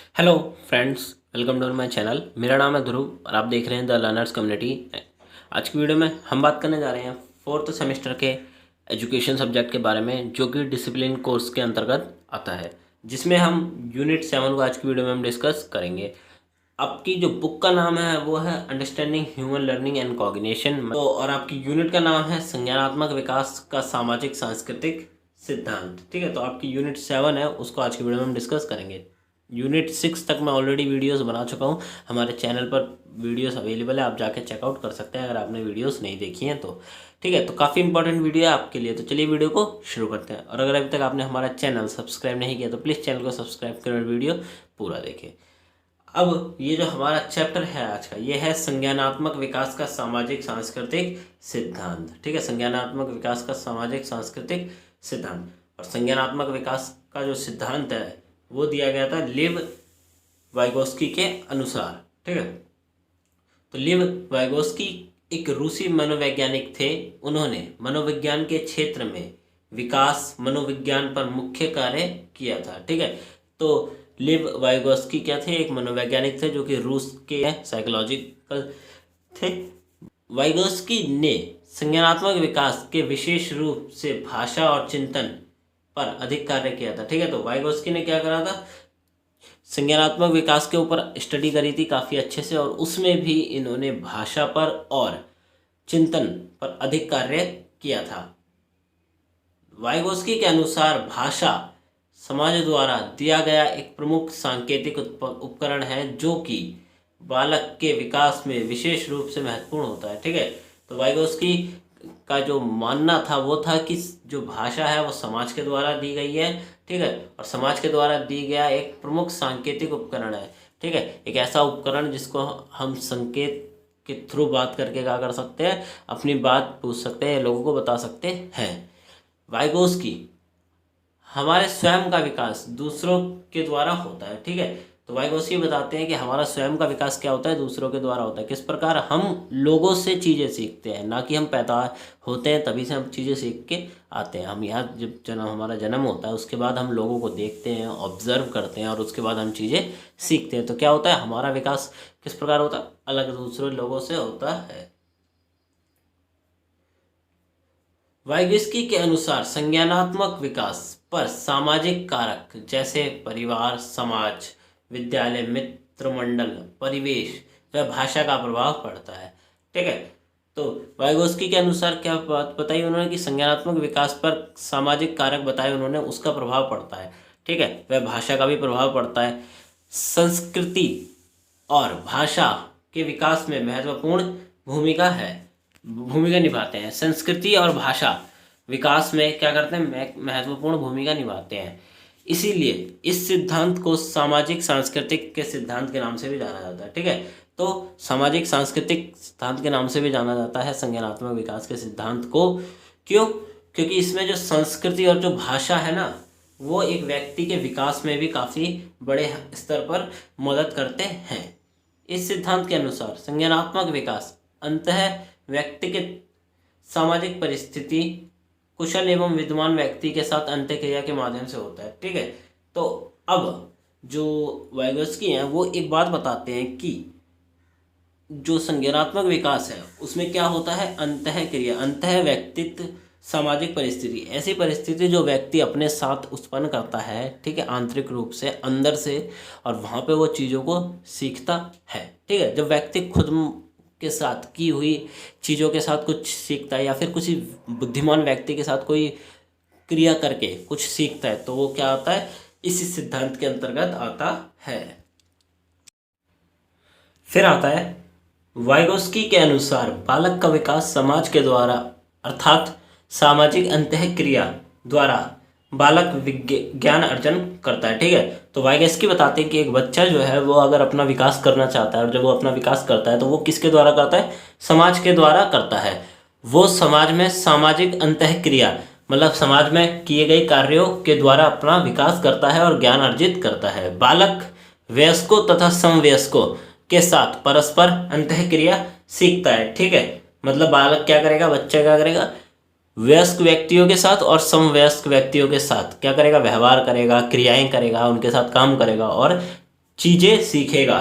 Hello friends, welcome to my channel. मेरा नाम है ध्रुव और आप देख रहे हैं द लर्नर्स कम्युनिटी। आज की वीडियो में हम बात करने जा रहे हैं फोर्थ सेमेस्टर के एजुकेशन सब्जेक्ट के बारे में, जो कि डिसिप्लिन कोर्स के अंतर्गत आता है, जिसमें हम यूनिट 7 को आज की वीडियो में हम डिस्कस करेंगे। आपकी जो बुक का नाम है वो है understanding human learning and cognition, तो और आपकी यूनिट का नाम है संज्ञानात्मक विकास का सामाजिक सांस्कृतिक सिद्धांत। ठीक है, तो आपकी यूनिट 7 है, उसको आज की वीडियो में हम डिस्कस करेंगे। यूनिट 6 तक मैं ऑलरेडी वीडियोस बना चुका हूँ। हमारे चैनल पर वीडियोस अवेलेबल है, आप जाके चेकआउट कर सकते हैं अगर आपने वीडियोस नहीं देखी हैं तो। ठीक है, तो काफ़ी इंपॉर्टेंट वीडियो है आपके लिए, तो चलिए वीडियो को शुरू करते हैं। और अगर अभी तक आपने हमारा चैनल सब्सक्राइब नहीं किया तो प्लीज़ चैनल को सब्सक्राइब करें और वीडियो पूरा देखें। अब ये जो हमारा चैप्टर है आज का, ये है संज्ञानात्मक विकास का सामाजिक सांस्कृतिक सिद्धांत। ठीक है, संज्ञानात्मक विकास का सामाजिक सांस्कृतिक सिद्धांत। और संज्ञानात्मक विकास का जो सिद्धांत है वो दिया गया था लिव वाइगोस्की के अनुसार। ठीक है, तो लिव वाइगोस्की एक रूसी मनोवैज्ञानिक थे। उन्होंने मनोविज्ञान के क्षेत्र में विकास मनोविज्ञान पर मुख्य कार्य किया था। ठीक है, तो लिव वाइगोस्की क्या थे? एक मनोवैज्ञानिक थे जो कि रूस के साइकोलॉजिकल थे। वाइगोस्की ने संज्ञानात्मक विकास के विशेष रूप से भाषा और चिंतन पर अधिक कार्य किया था। ठीक है, तो वाइगोस्की ने क्या करा था? संज्ञानात्मक विकास के ऊपर स्टडी करी थी काफ़ी अच्छे से, और उसमें भी इन्होंने भाषा पर और चिंतन पर अधिक कार्य किया था। वाइगोस्की के अनुसार भाषा समाज द्वारा दिया गया एक प्रमुख सांकेतिक उपकरण है जो कि बालक के विकास में विशेष रूप से महत्वपूर्ण होता है। ठीक है, तो वाइगोस्की का जो मानना था वो था कि जो भाषा है वो समाज के द्वारा दी गई है। ठीक है, और समाज के द्वारा दी गया एक प्रमुख सांकेतिक उपकरण है। ठीक है, एक ऐसा उपकरण जिसको हम संकेत के थ्रू बात करके क्या कर सकते हैं, अपनी बात पूछ सकते हैं, लोगों को बता सकते हैं। वाइगोस्की हमारे स्वयं का विकास दूसरों के द्वारा होता है। ठीक है, तो वाइगोस्की बताते हैं कि हमारा स्वयं का विकास क्या होता है, दूसरों के द्वारा होता है। किस प्रकार? हम लोगों से चीज़ें सीखते हैं, ना कि हम पैदा होते हैं तभी से हम चीज़ें सीख के आते हैं। हम यहाँ जब हमारा जन्म होता है उसके बाद हम लोगों को देखते हैं, ऑब्जर्व करते हैं और उसके बाद हम चीज़ें सीखते हैं। तो क्या होता है, हमारा विकास किस प्रकार होता है? अलग दूसरे लोगों से होता है। वाइगोस्की के अनुसार संज्ञानात्मक विकास पर सामाजिक कारक जैसे परिवार, समाज, विद्यालय, मित्र मंडल, परिवेश व भाषा का प्रभाव पड़ता है। ठीक है, तो वाइगोस्की के अनुसार क्या बात बताई उन्होंने कि संज्ञानात्मक विकास पर सामाजिक कारक बताए उन्होंने, उसका प्रभाव पड़ता है। ठीक है, वह भाषा का भी प्रभाव पड़ता है। संस्कृति और भाषा के विकास में महत्वपूर्ण भूमिका निभाते हैं। संस्कृति और भाषा विकास में क्या करते हैं? महत्वपूर्ण भूमिका निभाते हैं। इसीलिए इस सिद्धांत को सामाजिक सांस्कृतिक के सिद्धांत के नाम से भी जाना जाता है। ठीक है, तो सामाजिक सांस्कृतिक सिद्धांत के नाम से भी जाना जाता है संज्ञानात्मक विकास के सिद्धांत को। क्यों? क्योंकि इसमें जो संस्कृति और जो भाषा है ना, वो एक व्यक्ति के विकास में भी काफ़ी बड़े स्तर पर मदद करते हैं। इस सिद्धांत के अनुसार संज्ञानात्मक विकास अंततः व्यक्ति के सामाजिक परिस्थिति, कुशल एवं विद्वान व्यक्ति के साथ अंतःक्रिया के माध्यम से होता है। ठीक है, तो अब जो वाइगोस्की हैं वो एक बात बताते हैं कि जो संज्ञानात्मक विकास है उसमें क्या होता है? अंतःक्रिया, अंतः व्यक्तित्व, सामाजिक परिस्थिति, ऐसी परिस्थिति जो व्यक्ति अपने साथ उत्पन्न करता है। ठीक है, आंतरिक रूप से अंदर से, और वहाँ पे वो चीज़ों को सीखता है। ठीक है, जब व्यक्ति खुद के साथ की हुई चीज़ों के साथ कुछ सीखता है या फिर किसी बुद्धिमान व्यक्ति के साथ कोई क्रिया करके कुछ सीखता है, तो वो क्या आता है? इसी सिद्धांत के अंतर्गत आता है। फिर आता है वाइगोस्की के अनुसार बालक का विकास समाज के द्वारा अर्थात सामाजिक अंतःक्रिया द्वारा बालक ज्ञान अर्जन करता है। ठीक है, तो वाइगोस्की बताते हैं कि एक बच्चा जो है वो अगर अपना विकास करना चाहता है, और जब वो अपना विकास करता है तो वो किसके द्वारा करता है? समाज के द्वारा करता है। वो समाज में सामाजिक अंतःक्रिया मतलब समाज में किए गए कार्यों के द्वारा अपना विकास करता है और ज्ञान अर्जित करता है। बालक वयस्कों तथा समवयस्कों के साथ परस्पर अंतःक्रिया सीखता है। ठीक है, मतलब बालक क्या करेगा, बच्चा क्या करेगा? वयस्क व्यक्तियों के साथ और समवयस्क व्यक्तियों के साथ क्या करेगा? व्यवहार करेगा, क्रियाएं करेगा, उनके साथ काम करेगा और चीजें सीखेगा।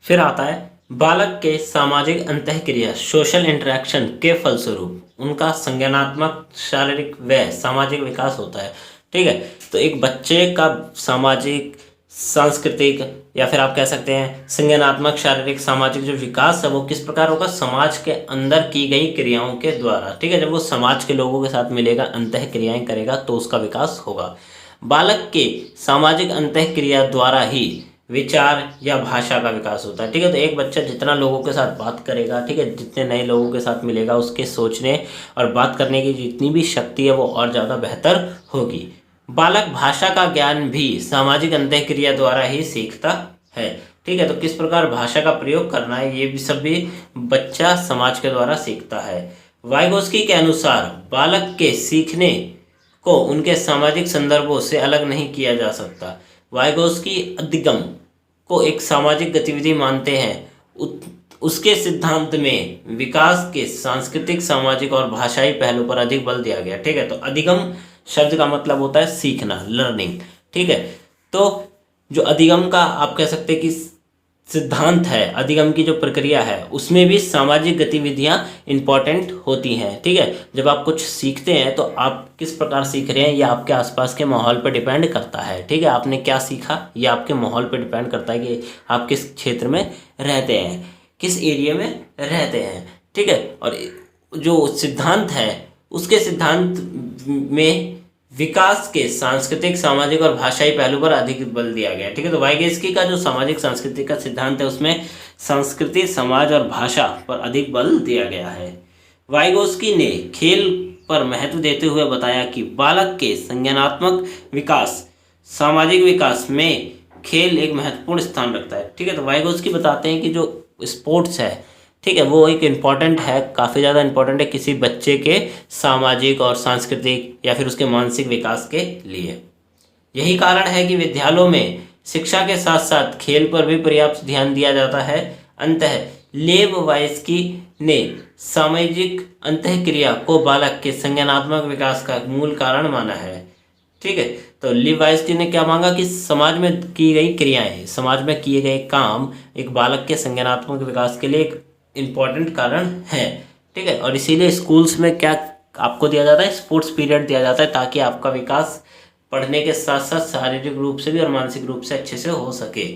फिर आता है बालक के सामाजिक अंतःक्रिया सोशल इंटरेक्शन के फलस्वरूप उनका संज्ञानात्मक, शारीरिक व सामाजिक विकास होता है। ठीक है, तो एक बच्चे का सामाजिक, सांस्कृतिक या फिर आप कह सकते हैं संज्ञानात्मक, शारीरिक, सामाजिक जो विकास है वो किस प्रकार होगा, समाज के अंदर की गई क्रियाओं के द्वारा। ठीक है, जब वो समाज के लोगों के साथ मिलेगा, अंतः क्रियाएं करेगा तो उसका विकास होगा। बालक के सामाजिक अंतः क्रिया द्वारा ही विचार या भाषा का विकास होता है। ठीक है, तो एक बच्चा जितना लोगों के साथ बात करेगा, ठीक है, जितने नए लोगों के साथ मिलेगा, उसके सोचने और बात करने की जितनी भी शक्ति है वो और ज़्यादा बेहतर होगी। बालक भाषा का ज्ञान भी सामाजिक अंतःक्रिया द्वारा ही सीखता है। ठीक है, तो किस प्रकार भाषा का प्रयोग करना है ये भी सब भी बच्चा समाज के द्वारा सीखता है। वाइगोस्की के अनुसार बालक के सीखने को उनके सामाजिक संदर्भों से अलग नहीं किया जा सकता। वाइगोस्की अधिगम को एक सामाजिक गतिविधि मानते हैं। उसके सिद्धांत में विकास के सांस्कृतिक, सामाजिक और भाषाई पहलू पर अधिक बल दिया गया। ठीक है, तो अधिगम शब्द का मतलब होता है सीखना, लर्निंग। ठीक है, तो जो अधिगम का आप कह सकते हैं कि सिद्धांत है, अधिगम की जो प्रक्रिया है उसमें भी सामाजिक गतिविधियां इंपॉर्टेंट होती हैं। ठीक है, जब आप कुछ सीखते हैं तो आप किस प्रकार सीख रहे हैं ये आपके आसपास के माहौल पर डिपेंड करता है। ठीक है, आपने क्या सीखा ये आपके माहौल पर डिपेंड करता है कि आप किस क्षेत्र में रहते हैं, किस एरिया में रहते हैं। ठीक है, और जो सिद्धांत है उसके सिद्धांत में विकास के सांस्कृतिक, सामाजिक और भाषाई पहलू पर अधिक बल दिया गया। ठीक है, तो वाइगोस्की का जो सामाजिक सांस्कृतिक का सिद्धांत है उसमें संस्कृति, समाज और भाषा पर अधिक बल दिया गया है। वाइगोस्की ने खेल पर महत्व देते हुए बताया कि बालक के संज्ञानात्मक विकास, सामाजिक विकास में खेल एक महत्वपूर्ण स्थान रखता है। ठीक है, तो वाइगोस्की बताते हैं कि जो स्पोर्ट्स है, ठीक है, वो एक इम्पॉर्टेंट है, काफ़ी ज़्यादा इम्पॉर्टेंट है किसी बच्चे के सामाजिक और सांस्कृतिक या फिर उसके मानसिक विकास के लिए। यही कारण है कि विद्यालयों में शिक्षा के साथ साथ खेल पर भी पर्याप्त ध्यान दिया जाता है। अंततः लेव वाइस्की ने सामाजिक अंतःक्रिया को बालक के संज्ञानात्मक विकास का मूल कारण माना है। ठीक है, तो लीव वाइस्की ने क्या मांगा कि समाज में की गई क्रियाएं, समाज में किए गए काम एक बालक के संज्ञानात्मक विकास के लिए एक इम्पॉर्टेंट कारण है। ठीक है, और इसीलिए स्कूल्स में क्या आपको दिया जाता है, स्पोर्ट्स पीरियड दिया जाता है ताकि आपका विकास पढ़ने के साथ साथ शारीरिक रूप से भी और मानसिक रूप से अच्छे से हो सके।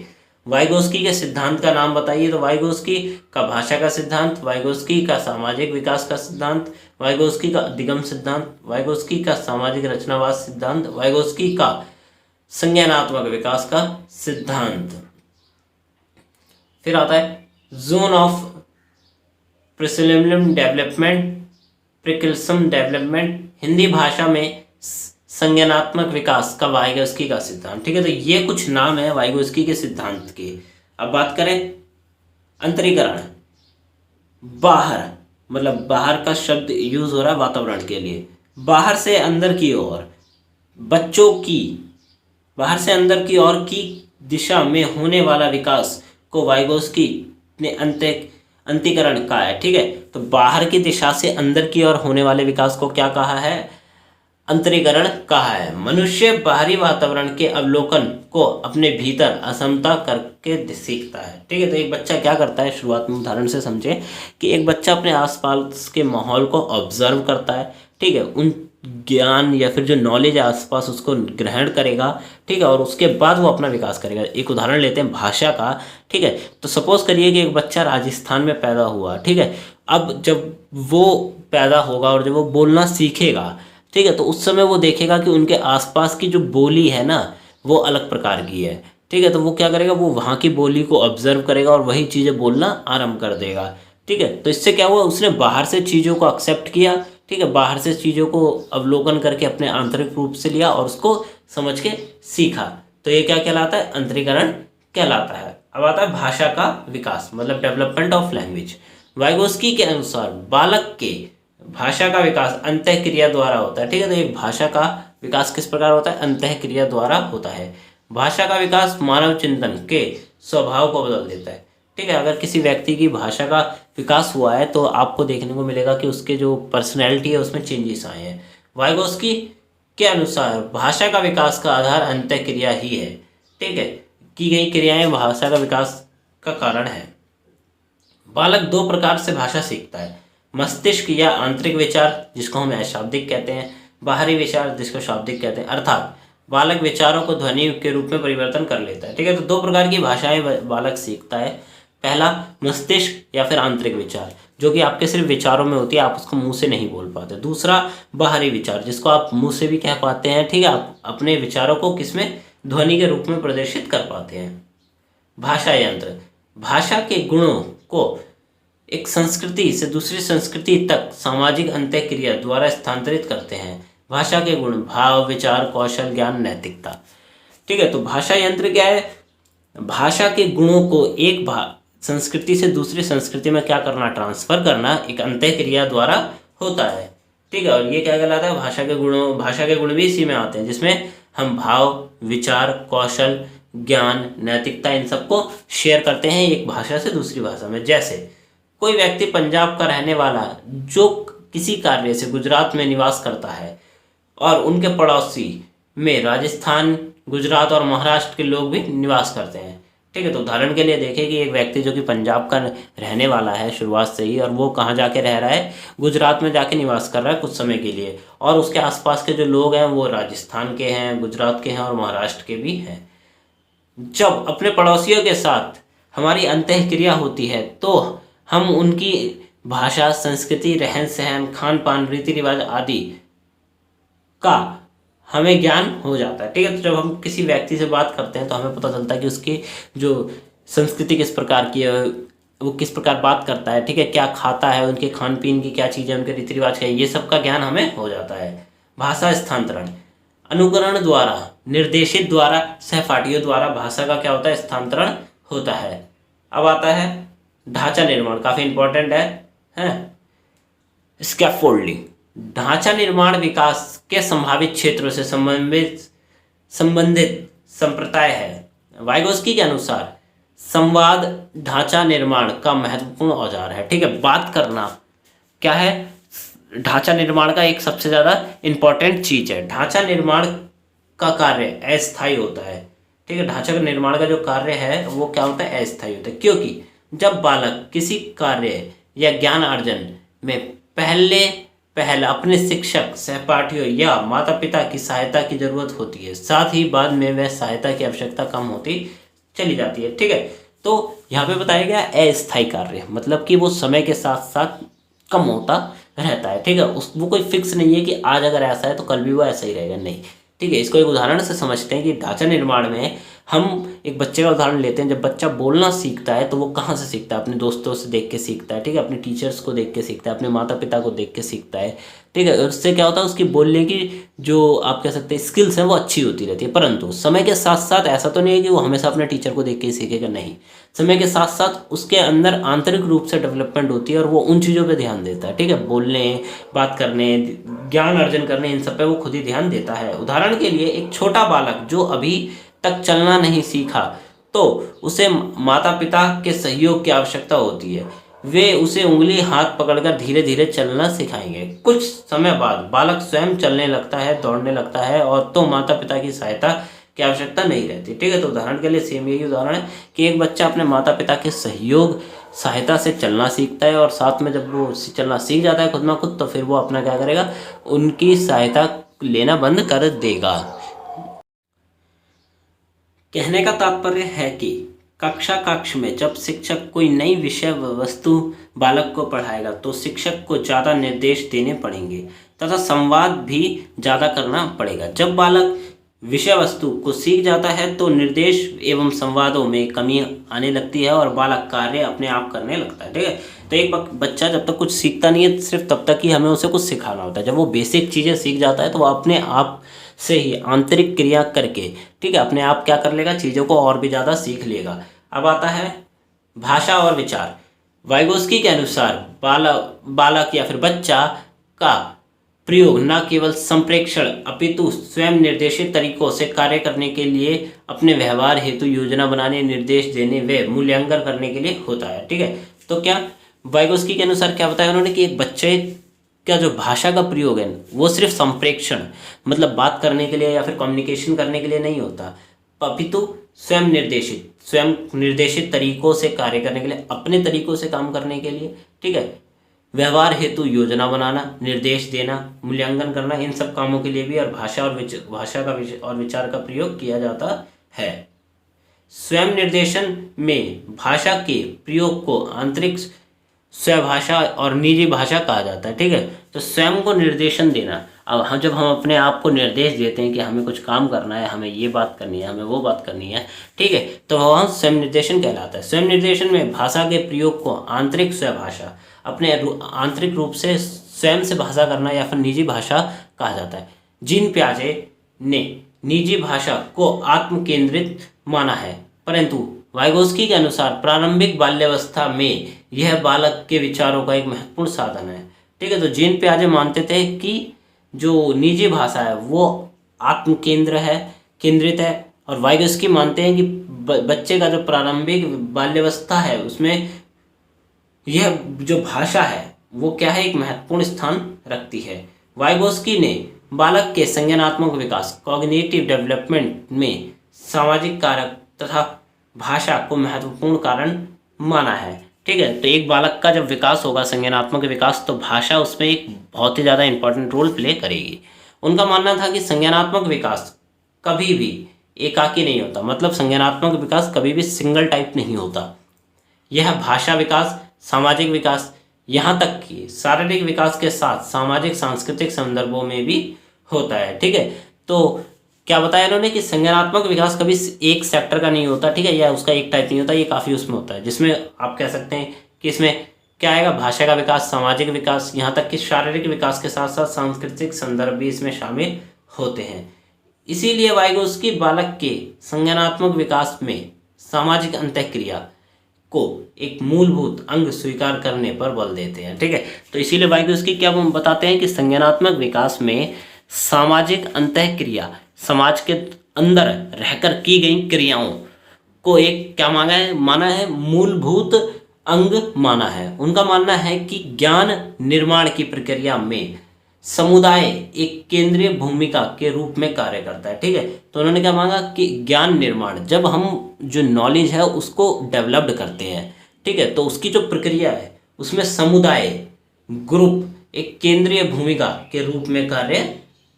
वाइगोस्की के सिद्धांत का नाम बताइए, तो वाइगोस्की का भाषा का सिद्धांत, वाइगोस्की का सामाजिक विकास का सिद्धांत, वाइगोस्की का अधिगम सिद्धांत, वाइगोस्की का सामाजिक रचनावाद सिद्धांत, वाइगोस्की का संज्ञानात्मक विकास का सिद्धांत। फिर आता है zone of proximal development, proximal development, Hindi भाषा में संज्ञानात्मक विकास का वाइगोस्की का सिद्धांत। ठीक है, तो ये कुछ नाम है वाइगोस्की के सिद्धांत के। अब बात करें अंतरीकरण, बाहर मतलब बाहर का शब्द यूज हो रहा है वातावरण के लिए, बाहर से अंदर की ओर बच्चों की, बाहर से अंदर की ओर की दिशा में होने वाला विकास को वाइगोस्की ने अंतरीकरण कहा है। ठीक है, तो बाहर की दिशा से अंदर की ओर होने वाले विकास को क्या कहा है, अंतरीकरण कहा है। मनुष्य बाहरी वातावरण के अवलोकन को अपने भीतर असमता करके सीखता है। ठीक है, तो एक बच्चा क्या करता है, शुरुआत में उदाहरण से समझे कि एक बच्चा अपने आसपास के माहौल को ऑब्जर्व करता है। ठीक है, उन ज्ञान या फिर जो नॉलेज है आसपास उसको ग्रहण करेगा। ठीक है, और उसके बाद वो अपना विकास करेगा। एक उदाहरण लेते हैं भाषा का। ठीक है, तो सपोज करिए कि एक बच्चा राजस्थान में पैदा हुआ। ठीक है, अब जब वो पैदा होगा और जब वो बोलना सीखेगा, ठीक है, तो उस समय वो देखेगा कि उनके आसपास की जो बोली है ना वो अलग प्रकार की है। ठीक है, तो वो क्या करेगा, वो वहाँ की बोली को ऑब्जर्व करेगा और वही चीज़ें बोलना आरंभ कर देगा। ठीक है, तो इससे क्या हुआ, उसने बाहर से चीज़ों को एक्सेप्ट किया। ठीक है, बाहर से चीज़ों को अवलोकन करके अपने आंतरिक रूप से लिया और उसको समझ के सीखा। तो ये क्या कहलाता है, अंतरीकरण कहलाता है। अब आता है भाषा का विकास मतलब डेवलपमेंट ऑफ लैंग्वेज। वाइगोस्की के अनुसार बालक के भाषा का विकास अंतःक्रिया द्वारा होता है। ठीक है, तो एक भाषा का विकास किस प्रकार होता है, अंतःक्रिया द्वारा होता है। भाषा का विकास मानव चिंतन के स्वभाव को बदल देता है। ठीक है, अगर किसी व्यक्ति की भाषा का विकास हुआ है तो आपको देखने को मिलेगा कि उसके जो पर्सनैलिटी है उसमें चेंजेस आए हैं। वाइगोस्की के अनुसार भाषा का विकास का आधार अंतःक्रिया ही है। ठीक है, की गई क्रियाएं भाषा का विकास का कारण है। बालक दो प्रकार से भाषा सीखता है, मस्तिष्क या आंतरिक विचार जिसको हम अशाब्दिक कहते हैं, बाहरी विचार जिसको शाब्दिक कहते हैं। अर्थात बालक विचारों को ध्वनि के रूप में परिवर्तन कर लेता है। ठीक है, तो दो प्रकार की भाषाएं बालक सीखता है। पहला मस्तिष्क या फिर आंतरिक विचार, जो कि आपके सिर्फ विचारों में होती है, आप उसको मुंह से नहीं बोल पाते। दूसरा बाहरी विचार, जिसको आप मुंह से भी कह पाते हैं। ठीक है, आप अपने विचारों को किसमें, ध्वनि के रूप में प्रदर्शित कर पाते हैं। भाषा यंत्र भाषा के गुणों को एक संस्कृति से दूसरी संस्कृति तक सामाजिक अंतःक्रिया द्वारा स्थानांतरित करते हैं। भाषा के गुण भाव, विचार, कौशल, ज्ञान, नैतिकता। ठीक है, तो भाषा यंत्र क्या है, भाषा के गुणों को एक संस्कृति से दूसरी संस्कृति में क्या करना, ट्रांसफर करना, एक अंतःक्रिया द्वारा होता है। ठीक है, और ये क्या कहलाता है, भाषा के गुणों, भाषा के गुण भी इसी में आते हैं, जिसमें हम भाव, विचार, कौशल, ज्ञान, नैतिकता इन सबको शेयर करते हैं एक भाषा से दूसरी भाषा में। जैसे कोई व्यक्ति पंजाब का रहने वाला जो किसी कार्य से गुजरात में निवास करता है और उनके पड़ोसी में राजस्थान, गुजरात और महाराष्ट्र के लोग भी निवास करते हैं। ठीक है, तो उदाहरण के लिए देखें कि एक व्यक्ति जो कि पंजाब का रहने वाला है शुरुआत से ही, और वो कहाँ जाके रह रहा है, गुजरात में जाके निवास कर रहा है कुछ समय के लिए, और उसके आसपास के जो लोग हैं वो राजस्थान के हैं, गुजरात के हैं और महाराष्ट्र के भी हैं। जब अपने पड़ोसियों के साथ हमारी अंतःक्रिया होती है तो हम उनकी भाषा, संस्कृति, रहन सहन, खान पान, रीति रिवाज आदि का हमें ज्ञान हो जाता है। ठीक है, तो जब हम किसी व्यक्ति से बात करते हैं तो हमें पता चलता है कि उसकी जो संस्कृति किस प्रकार की है, वो किस प्रकार बात करता है। ठीक है, क्या खाता है, उनके खान पीन की क्या चीज़ें, उनके रीति रिवाज क्या है, ये सब का ज्ञान हमें हो जाता है। भाषा स्थानांतरण अनुकरण द्वारा, निर्देशित द्वारा, सहपाठियों द्वारा भाषा का क्या होता है, स्थानांतरण होता है। अब आता है ढांचा निर्माण, काफ़ी इंपॉर्टेंट है स्कैफोल्डिंग। ढांचा निर्माण विकास के संभावित क्षेत्रों से संबंधित संप्रदाय है। वाइगोस्की के अनुसार संवाद ढांचा निर्माण का महत्वपूर्ण औजार है। ठीक है, बात करना क्या है, ढांचा निर्माण का एक सबसे ज़्यादा इंपॉर्टेंट चीज़ है। ढांचा निर्माण का कार्य अस्थायी होता है। ठीक है, ढांचा निर्माण का जो कार्य है वो क्या होता है, अस्थायी होता है, क्योंकि जब बालक किसी कार्य या ज्ञान अर्जन में पहल अपने शिक्षक, सहपाठियों या माता पिता की सहायता की जरूरत होती है, साथ ही बाद में वह सहायता की आवश्यकता कम होती चली जाती है। ठीक है, तो यहाँ पे बताया गया अस्थायी कार्य, मतलब कि वो समय के साथ साथ कम होता रहता है। ठीक है, वो कोई फिक्स नहीं है कि आज अगर ऐसा है तो कल भी वो ऐसा ही रहेगा, नहीं। ठीक है, इसको एक उदाहरण से समझते हैं कि ढांचा निर्माण में हम एक बच्चे का उदाहरण लेते हैं। जब बच्चा बोलना सीखता है तो वो कहाँ से सीखता है, अपने दोस्तों से देख के सीखता है। ठीक है, अपने टीचर्स को देख के सीखता है, अपने माता पिता को देख के सीखता है। ठीक है, उससे क्या होता है, उसकी बोलने की जो आप कह सकते हैं स्किल्स हैं वो अच्छी होती रहती है। परंतु समय के साथ साथ ऐसा तो नहीं है कि वो हमेशा अपने टीचर को देख के ही सीखेगा, नहीं। समय के साथ साथ उसके अंदर आंतरिक रूप से डेवलपमेंट होती है और वो उन चीज़ों पर ध्यान देता है। ठीक है, बोलने, बात करने, ज्ञान अर्जन करने, इन सब पे वो खुद ही ध्यान देता है। उदाहरण के लिए एक छोटा बालक जो अभी तक चलना नहीं सीखा तो उसे माता पिता के सहयोग की आवश्यकता होती है। वे उसे उंगली हाथ पकड़कर धीरे धीरे चलना सिखाएंगे। कुछ समय बाद बालक स्वयं चलने लगता है, दौड़ने लगता है, और तो माता पिता की सहायता की आवश्यकता नहीं रहती। ठीक है, तो उदाहरण के लिए सेम यही उदाहरण है कि एक बच्चा अपने माता पिता के सहयोग, सहायता से चलना सीखता है, और साथ में जब वो चलना सीख जाता है खुद में खुद, तो फिर वो अपना क्या करेगा, उनकी सहायता लेना बंद कर देगा। कहने का तात्पर्य है कि कक्ष में जब शिक्षक कोई नई विषय वस्तु बालक को पढ़ाएगा तो शिक्षक को ज़्यादा निर्देश देने पड़ेंगे तथा संवाद भी ज़्यादा करना पड़ेगा। जब बालक विषय वस्तु को सीख जाता है तो निर्देश एवं संवादों में कमी आने लगती है और बालक कार्य अपने आप करने लगता है। ठीक है, तो एक बच्चा जब तक कुछ सीखता नहीं है, सिर्फ तब तक ही हमें उसे कुछ सिखाना होता है। जब वो बेसिक चीज़ें सीख जाता है तो वो अपने आप से ही आंतरिक क्रिया करके, ठीक है, अपने आप क्या कर लेगा, चीज़ों को और भी ज़्यादा सीख लेगा। अब आता है भाषा और विचार। वाइगोस्की के अनुसार बालक या फिर बच्चा का प्रयोग न केवल संप्रेक्षण अपितु स्वयं निर्देशित तरीकों से कार्य करने के लिए, अपने व्यवहार हेतु योजना बनाने, निर्देश देने व मूल्यांकन करने के लिए होता है। ठीक है, तो क्या वाइगोस्की के अनुसार क्या बताया उन्होंने कि एक बच्चे का जो भाषा का प्रयोग है वो सिर्फ संप्रेक्षण, मतलब बात करने के लिए या फिर कम्युनिकेशन करने के लिए नहीं होता, अपितु स्वयं निर्देशित तरीकों से कार्य करने के लिए, अपने तरीकों से काम करने के लिए, ठीक है। व्यवहार हेतु योजना बनाना, निर्देश देना, मूल्यांकन करना, इन सब कामों के लिए भी और भाषा और विचार का प्रयोग किया जाता है। स्वयं निर्देशन में भाषा के प्रयोग को आंतरिक स्वभाषा और निजी भाषा कहा जाता है, ठीक है। तो स्वयं को निर्देशन देना, अब जब हम अपने आप को निर्देश देते हैं कि हमें कुछ काम करना है, हमें ये बात करनी है, हमें वो बात करनी है, ठीक है, तो वह स्वयं निर्देशन कहलाता है। स्वयं निर्देशन में भाषा के प्रयोग को आंतरिक स्वभाषा, अपने आंतरिक रूप से स्वयं से भाषा करना या फिर निजी भाषा कहा जाता है। जीन पियाजे ने निजी भाषा को आत्म केंद्रित माना है, परंतु वाइगोस्की के अनुसार प्रारंभिक बाल्यावस्था में यह बालक के विचारों का एक महत्वपूर्ण साधन है, ठीक है। तो जीन पियाजे मानते थे कि जो निजी भाषा है वो आत्म केंद्रित है, और वाइगोस्की मानते हैं कि बच्चे का जो प्रारंभिक बाल्यावस्था है उसमें यह जो भाषा है वो क्या है, एक महत्वपूर्ण स्थान रखती है। वाइगोस्की ने बालक के संज्ञानात्मक विकास, कॉग्निटिव डेवलपमेंट में सामाजिक कारक तथा भाषा को महत्वपूर्ण कारण माना है, ठीक है। तो एक बालक का जब विकास होगा, संज्ञानात्मक विकास, तो भाषा उसमें एक बहुत ही ज़्यादा इंपॉर्टेंट रोल प्ले करेगी। उनका मानना था कि संज्ञानात्मक विकास कभी भी एकाकी नहीं होता, मतलब संज्ञानात्मक विकास कभी भी सिंगल टाइप नहीं होता। यह भाषा विकास, सामाजिक विकास, यहाँ तक कि शारीरिक विकास के साथ सामाजिक सांस्कृतिक संदर्भों में भी होता है, ठीक है। तो क्या बताया इन्होंने कि संज्ञानात्मक विकास कभी एक सेक्टर का नहीं होता, ठीक है, या उसका एक टाइप नहीं होता, ये काफ़ी उसमें होता है, जिसमें आप कह सकते हैं कि इसमें क्या आएगा, भाषा का विकास, सामाजिक विकास, यहाँ तक कि शारीरिक विकास के साथ साथ सांस्कृतिक संदर्भ भी इसमें शामिल होते हैं। इसीलिए वाइगोस्की बालक के संज्ञानात्मक विकास में सामाजिक अंतःक्रिया को एक मूलभूत अंग स्वीकार करने पर बल देते हैं, ठीक है। तो इसीलिए वाइगोस्की क्या बताते हैं कि संज्ञानात्मक विकास में सामाजिक अंतःक्रिया, समाज के अंदर रहकर की गई क्रियाओं को एक क्या माना है मूलभूत अंग माना है। उनका मानना है कि ज्ञान निर्माण की प्रक्रिया में समुदाय एक केंद्रीय भूमिका के रूप में कार्य करता है, ठीक है। तो उन्होंने क्या मांगा कि ज्ञान निर्माण, जब हम जो नॉलेज है उसको डेवलप्ड करते हैं, ठीक है, तो उसकी जो प्रक्रिया है उसमें समुदाय, ग्रुप एक केंद्रीय भूमिका के रूप में कार्य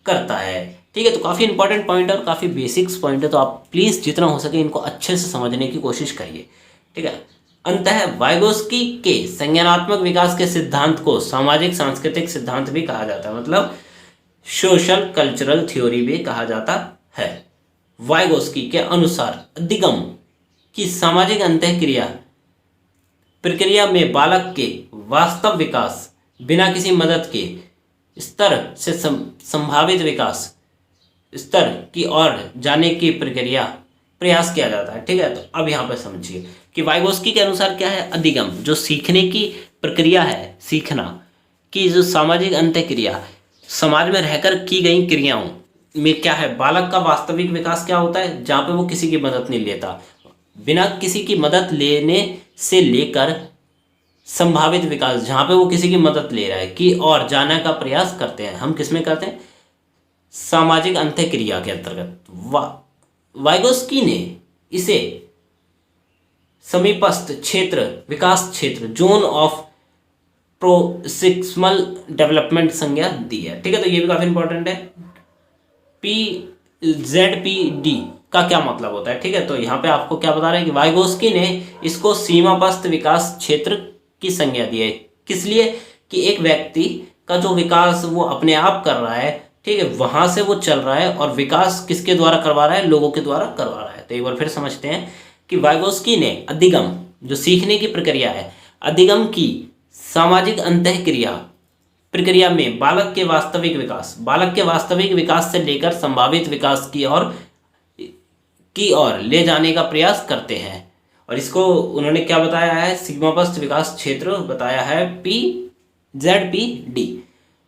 करता है, ठीक है। तो काफ़ी इंपॉर्टेंट पॉइंट है और काफ़ी बेसिक्स पॉइंट है, तो आप प्लीज़ जितना हो सके इनको अच्छे से समझने की कोशिश करिए, ठीक है। अंततः वाइगोस्की के संज्ञानात्मक विकास के सिद्धांत को सामाजिक सांस्कृतिक सिद्धांत भी कहा जाता है, मतलब सोशल कल्चरल थ्योरी भी कहा जाता है। वाइगोस्की के अनुसार अधिगम की सामाजिक अंतःक्रिया प्रक्रिया में बालक के वास्तव विकास बिना किसी मदद के स्तर से संभावित विकास स्तर की ओर जाने की प्रयास किया जाता है, ठीक है। तो अब यहाँ पर समझिए कि वाइगोस्की के अनुसार क्या है, अधिगम जो सीखने की प्रक्रिया है, सीखना की जो सामाजिक अंतःक्रिया, समाज में रहकर की गई क्रियाओं में क्या है, बालक का वास्तविक विकास क्या होता है, जहाँ पे वो किसी की मदद नहीं लेता, बिना किसी की मदद लेने से लेकर संभावित विकास, जहाँ पे वो किसी की मदद ले रहा है कि और जाने का प्रयास करते हैं। हम किस में करते हैं, सामाजिक अंतःक्रिया के अंतर्गत। वाइगोस्की ने इसे समीपस्थ क्षेत्र, विकास क्षेत्र, जोन ऑफ प्रोक्सिमल डेवलपमेंट संज्ञा दी है, ठीक है। तो ये भी काफी इंपॉर्टेंट है। PZPD का क्या मतलब होता है, ठीक है। तो यहाँ पे आपको क्या बता रहे हैं कि वाइगोस्की ने इसको सीमापस्थ विकास क्षेत्र की संज्ञा दी है। किस लिए, कि एक व्यक्ति का जो विकास वो अपने आप कर रहा है, ठीक है, वहां से वो चल रहा है, और विकास किसके द्वारा करवा रहा है, लोगों के द्वारा करवा रहा है। तो एक बार फिर समझते हैं कि वाइगोस्की ने अधिगम जो सीखने की प्रक्रिया है, अधिगम की सामाजिक अंतःक्रिया प्रक्रिया में बालक के वास्तविक विकास से लेकर संभावित विकास की ओर ले जाने का प्रयास करते हैं। और इसको उन्होंने क्या बताया है, सीमापस्थ विकास क्षेत्र बताया है, PZPD।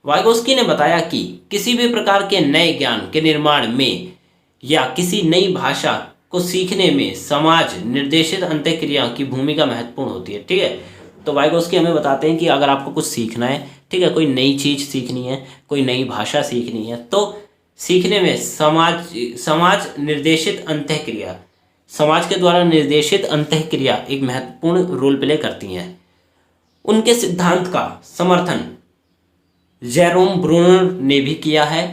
वाइगोस्की ने बताया कि किसी भी प्रकार के नए ज्ञान के निर्माण में या किसी नई भाषा को सीखने में समाज निर्देशित अंतःक्रिया की भूमिका महत्वपूर्ण होती है, ठीक है। तो वाइगोस्की हमें बताते हैं कि अगर आपको कुछ सीखना है, ठीक है, कोई नई चीज़ सीखनी है, कोई नई भाषा सीखनी है, तो सीखने में समाज निर्देशित अंतःक्रिया, समाज के द्वारा निर्देशित अंतःक्रिया एक महत्वपूर्ण रोल प्ले करती हैं। उनके सिद्धांत का समर्थन जेरोम ब्रूनर ने भी किया है।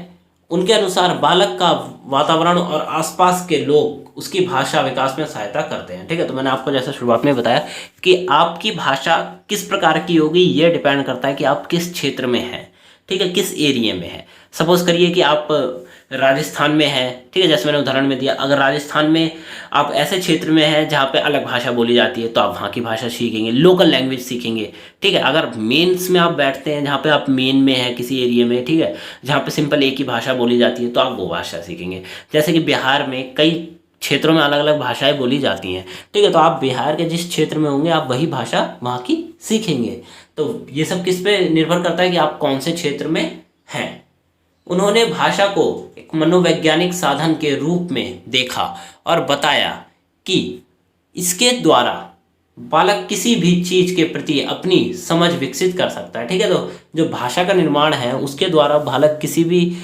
उनके अनुसार बालक का वातावरण और आसपास के लोग उसकी भाषा विकास में सहायता करते हैं। ठीक है, तो मैंने आपको जैसे शुरुआत में बताया कि आपकी भाषा किस प्रकार की होगी ये डिपेंड करता है कि आप किस क्षेत्र में हैं। ठीक है, किस एरिया में है। सपोज करिए कि आप राजस्थान में हैं, ठीक है, जैसे मैंने उदाहरण में दिया, अगर राजस्थान में आप ऐसे क्षेत्र में हैं जहाँ पे अलग भाषा बोली जाती है तो आप वहाँ की भाषा सीखेंगे, लोकल लैंग्वेज सीखेंगे। ठीक है, अगर मेन्स में आप बैठते हैं जहाँ पे आप मेन में हैं किसी एरिया में, ठीक है, जहाँ पे सिंपल एक ही भाषा बोली जाती है तो आप वो भाषा सीखेंगे। जैसे कि बिहार में कई क्षेत्रों में अलग अलग भाषाएं बोली जाती हैं। ठीक है, तो आप बिहार के जिस क्षेत्र में होंगे आप वही भाषा वहाँ की सीखेंगे। तो ये सब किस पे निर्भर करता है कि आप कौन से क्षेत्र में हैं। उन्होंने भाषा को एक मनोवैज्ञानिक साधन के रूप में देखा और बताया कि इसके द्वारा बालक किसी भी चीज़ के प्रति अपनी समझ विकसित कर सकता है। ठीक है, तो जो भाषा का निर्माण है उसके द्वारा बालक किसी भी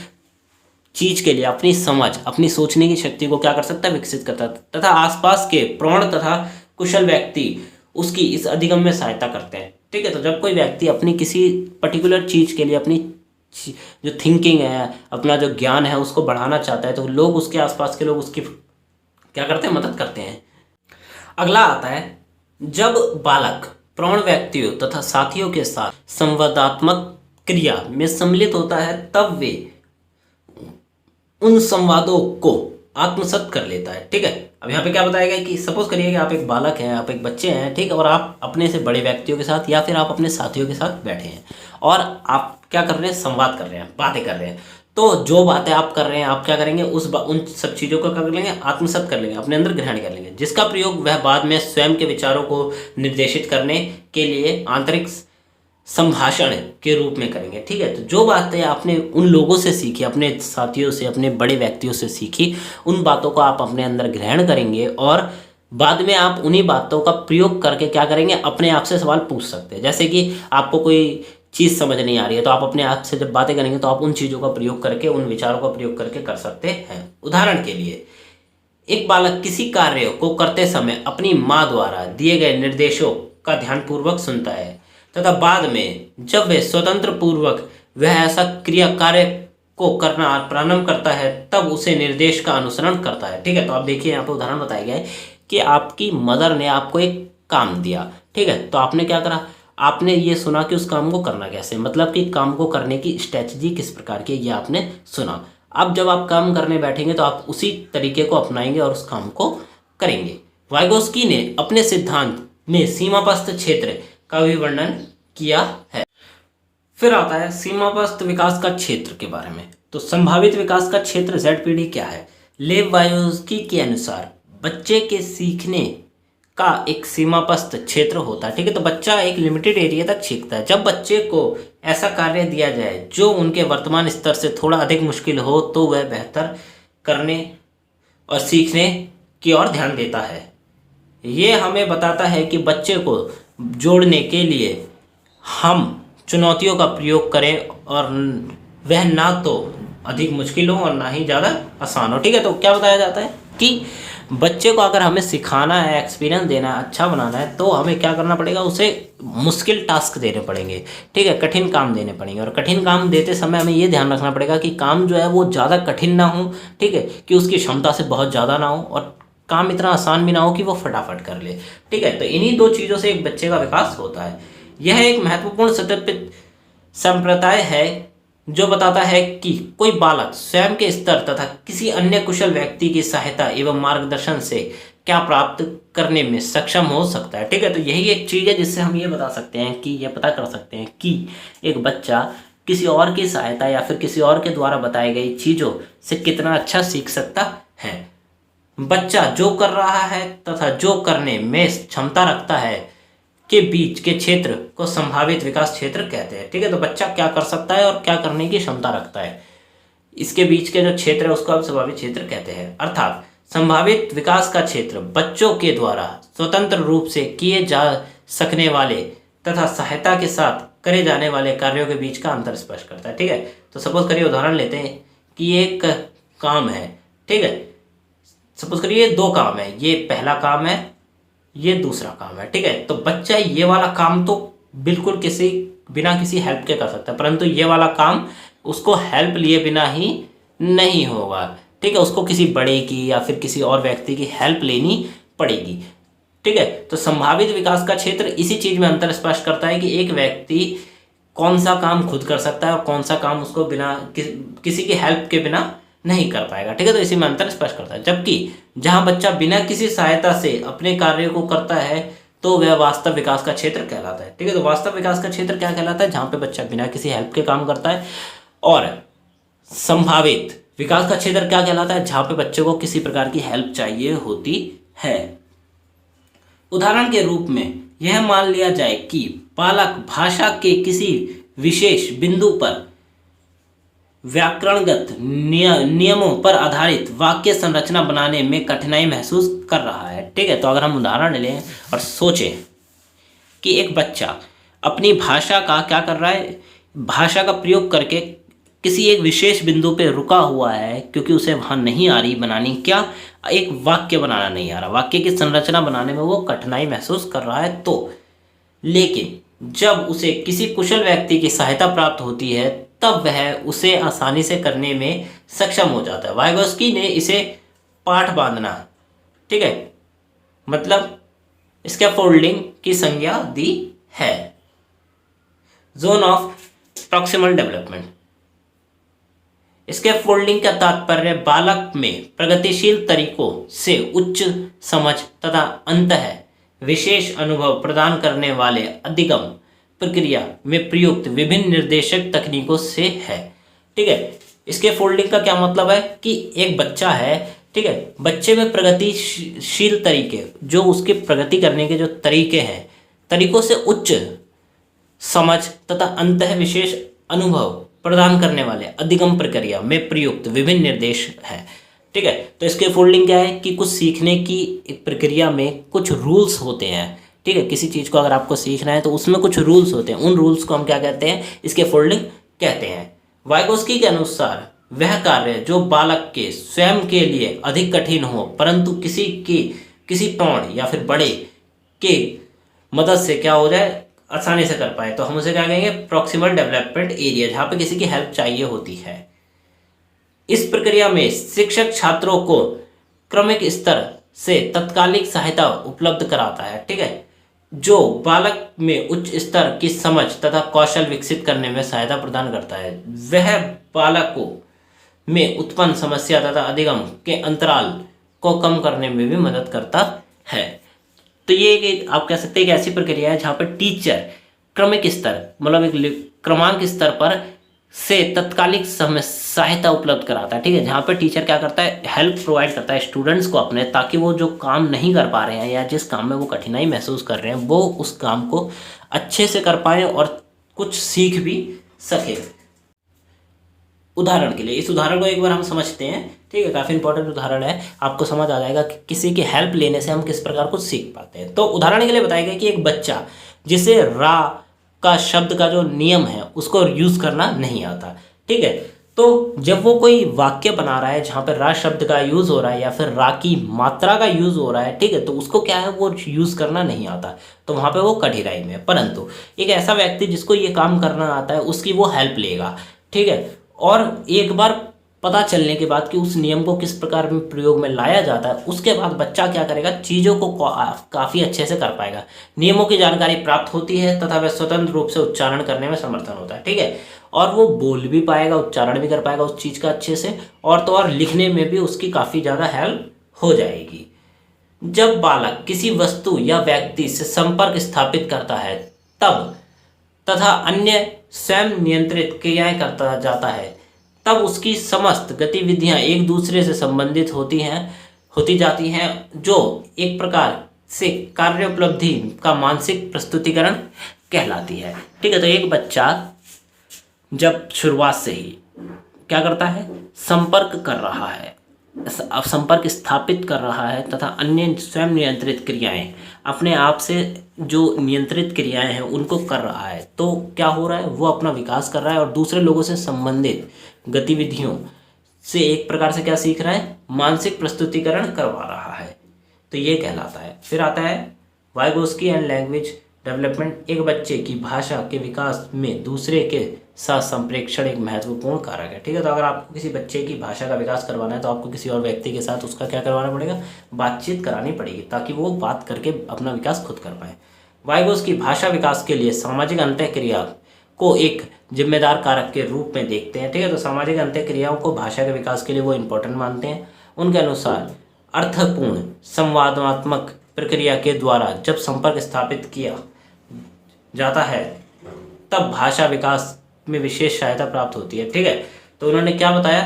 चीज़ के लिए अपनी समझ, अपनी सोचने की शक्ति को क्या कर सकता है, विकसित करता है, तथा आसपास के प्रौढ़ तथा कुशल व्यक्ति उसकी इस अधिगम में सहायता करते हैं। ठीक है, तो जब कोई व्यक्ति अपनी किसी पर्टिकुलर चीज़ के लिए अपनी जो थिंकिंग है, अपना जो ज्ञान है उसको बढ़ाना चाहता है तो लोग, उसके आसपास के लोग उसकी क्या करते हैं, मदद करते हैं। अगला आता है, जब बालक प्रौढ़ व्यक्तियों तथा साथियों के साथ संवादात्मक क्रिया में सम्मिलित होता है तब वे उन संवादों को आत्मसात कर लेता है। ठीक है, अब यहाँ पे क्या बताया गया कि सपोज करिए कि आप एक बालक हैं, आप एक बच्चे हैं, ठीक है, और आप अपने से बड़े व्यक्तियों के साथ या फिर आप अपने साथियों के साथ बैठे हैं और आप क्या कर रहे हैं, संवाद कर रहे हैं, बातें कर रहे हैं। तो जो बातें आप कर रहे हैं आप क्या करेंगे, उन सब चीज़ों को क्या कर लेंगे, आत्मसात कर लेंगे, अपने अंदर ग्रहण कर लेंगे, जिसका प्रयोग वह बाद में स्वयं के विचारों को निर्देशित करने के लिए आंतरिक संभाषण के रूप में करेंगे। ठीक है, तो जो बातें आपने उन लोगों से सीखी, अपने साथियों से, अपने बड़े व्यक्तियों से सीखी, उन बातों को आप अपने अंदर ग्रहण करेंगे और बाद में आप उन्हीं बातों का प्रयोग करके क्या करेंगे, अपने आप से सवाल पूछ सकते हैं। जैसे कि आपको कोई चीज़ समझ नहीं आ रही है तो आप अपने आप से जब बातें करेंगे तो आप उन चीज़ों का प्रयोग करके, उन विचारों का प्रयोग करके कर सकते हैं। उदाहरण के लिए, एक बालक किसी कार्य को करते समय अपनी माँ द्वारा दिए गए निर्देशों का ध्यानपूर्वक सुनता है तथा बाद में जब वह स्वतंत्र पूर्वक वह ऐसा कार्य को करना प्रारंभ करता है तब उसे निर्देश का अनुसरण करता है। ठीक है, तो आप देखिए यहाँ पर उदाहरण बताया गया है कि आपकी मदर ने आपको एक काम दिया। ठीक है, तो आपने क्या करा, आपने ये सुना कि उस काम को करना कैसे, मतलब कि काम को करने की स्ट्रेटजी किस प्रकार की है ये आपने सुना। अब जब आप काम करने बैठेंगे तो आप उसी तरीके को अपनाएंगे और उस काम को करेंगे। वाइगोस्की ने अपने सिद्धांत में सीमापस्थ क्षेत्र का भी वर्णन किया है। फिर आता है सीमापस्थ विकास का क्षेत्र के बारे में। तो संभावित विकास का क्षेत्र ZPD क्या है। लेव वाइगोस्की के अनुसार बच्चे के सीखने का एक सीमापस्थ क्षेत्र होता है। ठीक है, तो बच्चा एक लिमिटेड एरिया तक सीखता है। जब बच्चे को ऐसा कार्य दिया जाए जो उनके वर्तमान स्तर से थोड़ा अधिक मुश्किल हो तो वह बेहतर करने और सीखने की ओर ध्यान देता है। ये हमें बताता है कि बच्चे को जोड़ने के लिए हम चुनौतियों का प्रयोग करें और वह ना तो अधिक मुश्किल हो और ना ही ज़्यादा आसान हो। ठीक है, तो क्या बताया जाता है कि बच्चे को अगर हमें सिखाना है, एक्सपीरियंस देना है, अच्छा बनाना है तो हमें क्या करना पड़ेगा, उसे मुश्किल टास्क देने पड़ेंगे। ठीक है, कठिन काम देने पड़ेंगे और कठिन काम देते समय हमें ये ध्यान रखना पड़ेगा कि काम जो है वो ज़्यादा कठिन ना हो। ठीक है, कि उसकी क्षमता से बहुत ज़्यादा ना हो और काम इतना आसान भी ना हो कि वो फटाफट कर ले। ठीक है, तो इन्हीं दो चीज़ों से एक बच्चे का विकास होता है। यह एक महत्वपूर्ण सत्यापित संप्रदाय है जो बताता है कि कोई बालक स्वयं के स्तर तथा किसी अन्य कुशल व्यक्ति की सहायता एवं मार्गदर्शन से क्या प्राप्त करने में सक्षम हो सकता है। ठीक है, तो यही एक चीज़ है जिससे हम ये बता सकते हैं कि ये पता कर सकते हैं कि एक बच्चा किसी और की सहायता या फिर किसी और के द्वारा बताई गई चीज़ों से कितना अच्छा सीख सकता है। बच्चा जो कर रहा है तथा जो करने में क्षमता रखता है के बीच के क्षेत्र को संभावित विकास क्षेत्र कहते हैं। ठीक है, तो बच्चा क्या कर सकता है और क्या करने की क्षमता रखता है, इसके बीच के जो क्षेत्र है उसको आप संभावित क्षेत्र कहते हैं। अर्थात संभावित विकास का क्षेत्र बच्चों के द्वारा स्वतंत्र रूप से किए जा सकने वाले तथा सहायता के साथ करे जाने वाले कार्यों के बीच का अंतर स्पष्ट करता है। ठीक है, तो सपोज करिए उदाहरण लेते हैं कि एक काम है, ठीक है, सपोज करिए दो काम है, ये पहला काम है, ये दूसरा काम है, ठीक है। तो बच्चा ये वाला काम तो बिल्कुल बिना किसी हेल्प के कर सकता है, परंतु ये वाला काम उसको हेल्प लिए बिना ही नहीं होगा, ठीक है। उसको किसी बड़े की या फिर किसी और व्यक्ति की हेल्प लेनी पड़ेगी, ठीक है। तो संभावित विकास का क्षेत्र इसी चीज में अंतर स्पष्ट करता है कि एक व्यक्ति कौन सा काम खुद कर सकता है और कौन सा काम उसको बिना किसी की हेल्प के बिना नहीं कर पाएगा, ठीक है। तो इसी में अंतर स्पष्ट करता है। जबकि जहां बच्चा बिना किसी सहायता से अपने कार्य को करता है तो वह वास्तव विकास का क्षेत्र कहलाता है, ठीक है। तो वास्तव विकास का क्षेत्र क्या कहलाता है? जहां पे बच्चा बिना किसी हेल्प के काम करता है। और संभावित विकास का क्षेत्र क्या कहलाता है? जहां पे बच्चे को किसी प्रकार की हेल्प चाहिए होती है। उदाहरण के रूप में यह मान लिया जाए कि बालक भाषा के किसी विशेष बिंदु पर व्याकरणगत नियमों पर आधारित वाक्य संरचना बनाने में कठिनाई महसूस कर रहा है, ठीक है। तो अगर हम उदाहरण लें और सोचें कि एक बच्चा अपनी भाषा का क्या कर रहा है, भाषा का प्रयोग करके किसी एक विशेष बिंदु पे रुका हुआ है, क्योंकि उसे वहां नहीं आ रही बनानी, क्या एक वाक्य बनाना नहीं आ रहा, वाक्य की संरचना बनाने में वो कठिनाई महसूस कर रहा है। तो लेकिन जब उसे किसी कुशल व्यक्ति की सहायता प्राप्त होती है तब वह उसे आसानी से करने में सक्षम हो जाता है। वाइगोस्की ने इसे पाठ बांधना, ठीक है, मतलब स्कैफोल्डिंग की संज्ञा दी है। Zone of proximal development. Scaffolding का तात्पर्य बालक में प्रगतिशील तरीकों से उच्च समझ तथा अंततः विशेष अनुभव प्रदान करने वाले अधिगम प्रक्रिया में प्रयुक्त विभिन्न निर्देशक तकनीकों से है, ठीक है। इसके फोल्डिंग का क्या मतलब है कि एक बच्चा है, ठीक है, बच्चे में प्रगतिशील तरीके, जो उसके प्रगति करने के जो तरीके हैं, तरीकों से उच्च समझ तथा अंततः विशेष अनुभव प्रदान करने वाले अधिगम प्रक्रिया में प्रयुक्त विभिन्न निर्देश है, ठीक है। तो इसके फोल्डिंग क्या है कि कुछ सीखने की एक प्रक्रिया में कुछ रूल्स होते हैं, ठीक है। किसी चीज़ को अगर आपको सीखना है तो उसमें कुछ रूल्स होते हैं, उन रूल्स को हम क्या कहते हैं? इसके फोल्डिंग कहते हैं। वाइगोस्की के अनुसार वह कार्य जो बालक के स्वयं के लिए अधिक कठिन हो परंतु किसी प्रौढ़ या फिर बड़े के मदद से क्या हो जाए, आसानी से कर पाए, तो हम उसे क्या कहेंगे? प्रॉक्सिमल डेवलपमेंट एरिया, जहाँ पे किसी की हेल्प चाहिए होती है। इस प्रक्रिया में शिक्षक छात्रों को क्रमिक स्तर से तत्कालिक सहायता उपलब्ध कराता है, ठीक है, जो बालक में उच्च स्तर की समझ तथा कौशल विकसित करने में सहायता प्रदान करता है। वह बालकों में उत्पन्न समस्या तथा अधिगम के अंतराल को कम करने में भी मदद करता है। तो ये एक आप कह सकते हैं कि ऐसी प्रक्रिया है जहाँ पर टीचर क्रमिक स्तर, मतलब एक क्रमांक स्तर पर से तत्कालिक सहायता उपलब्ध कराता है, ठीक है। जहाँ पर टीचर क्या करता है? हेल्प प्रोवाइड करता है स्टूडेंट्स को अपने, ताकि वो जो काम नहीं कर पा रहे हैं या जिस काम में वो कठिनाई महसूस कर रहे हैं वो उस काम को अच्छे से कर पाए और कुछ सीख भी सके। उदाहरण के लिए इस उदाहरण को एक बार हम समझते हैं, ठीक है, काफ़ी इंपॉर्टेंट उदाहरण है, आपको समझ आ जाएगा कि किसी की हेल्प लेने से हम किस प्रकार कुछ सीख पाते हैं। तो उदाहरण के लिए बताया गया कि एक बच्चा जिसे रा का शब्द का जो नियम है उसको यूज़ करना नहीं आता, ठीक है। तो जब वो कोई वाक्य बना रहा है जहाँ पर रा शब्द का यूज़ हो रहा है या फिर रा की मात्रा का यूज़ हो रहा है, ठीक है, तो उसको क्या है, वो यूज़ करना नहीं आता, तो वहाँ पे वो कठिनाई में है। परंतु एक ऐसा व्यक्ति जिसको ये काम करना आता है उसकी वो हेल्प लेगा, ठीक है, और एक बार पता चलने के बाद कि उस नियम को किस प्रकार में प्रयोग में लाया जाता है, उसके बाद बच्चा क्या करेगा? चीज़ों को काफ़ी अच्छे से कर पाएगा, नियमों की जानकारी प्राप्त होती है तथा वह स्वतंत्र रूप से उच्चारण करने में समर्थन होता है, ठीक है, और वो बोल भी पाएगा, उच्चारण भी कर पाएगा उस चीज़ का अच्छे से, और तो और लिखने में भी उसकी काफ़ी ज़्यादा हेल्प हो जाएगी। जब बालक किसी वस्तु या व्यक्ति से संपर्क स्थापित करता है तब तथा अन्य स्वयं नियंत्रित क्रियाएं करता जाता है, तब उसकी समस्त गतिविधियां एक दूसरे से संबंधित होती जाती हैं, जो एक प्रकार से कार्य उपलब्धि का मानसिक प्रस्तुतिकरण कहलाती है, ठीक है। तो एक बच्चा जब शुरुआत से ही क्या करता है? संपर्क कर रहा है, संपर्क स्थापित कर रहा है तथा अन्य स्वयं नियंत्रित क्रियाएं, अपने आप से जो नियंत्रित क्रियाएं हैं उनको कर रहा है, तो क्या हो रहा है? वो अपना विकास कर रहा है और दूसरे लोगों से संबंधित गतिविधियों से एक प्रकार से क्या सीख रहा है, मानसिक प्रस्तुतिकरण करवा रहा है, तो ये कहलाता है। फिर आता है वाइगोस्की एंड लैंग्वेज डेवलपमेंट। एक बच्चे की भाषा के विकास में दूसरे के साथ संप्रेक्षण एक महत्वपूर्ण कारक है। ठीक है, तो अगर आपको किसी बच्चे की भाषा का विकास करवाना है तो आपको किसी और व्यक्ति के साथ उसका क्या करवाना पड़ेगा, बातचीत करानी पड़ेगी, ताकि वो बात करके अपना विकास खुद कर पाए। वाइगोस्की भाषा विकास के लिए सामाजिक अंतःक्रिया को एक जिम्मेदार कारक के रूप में देखते हैं। ठीक है, तो सामाजिक अंतःक्रियाओं को भाषा के विकास के लिए वो इम्पोर्टेंट मानते हैं। उनके अनुसार अर्थपूर्ण संवादात्मक प्रक्रिया के द्वारा जब संपर्क स्थापित किया जाता है तब भाषा विकास में विशेष सहायता प्राप्त होती है। ठीक है, तो उन्होंने क्या बताया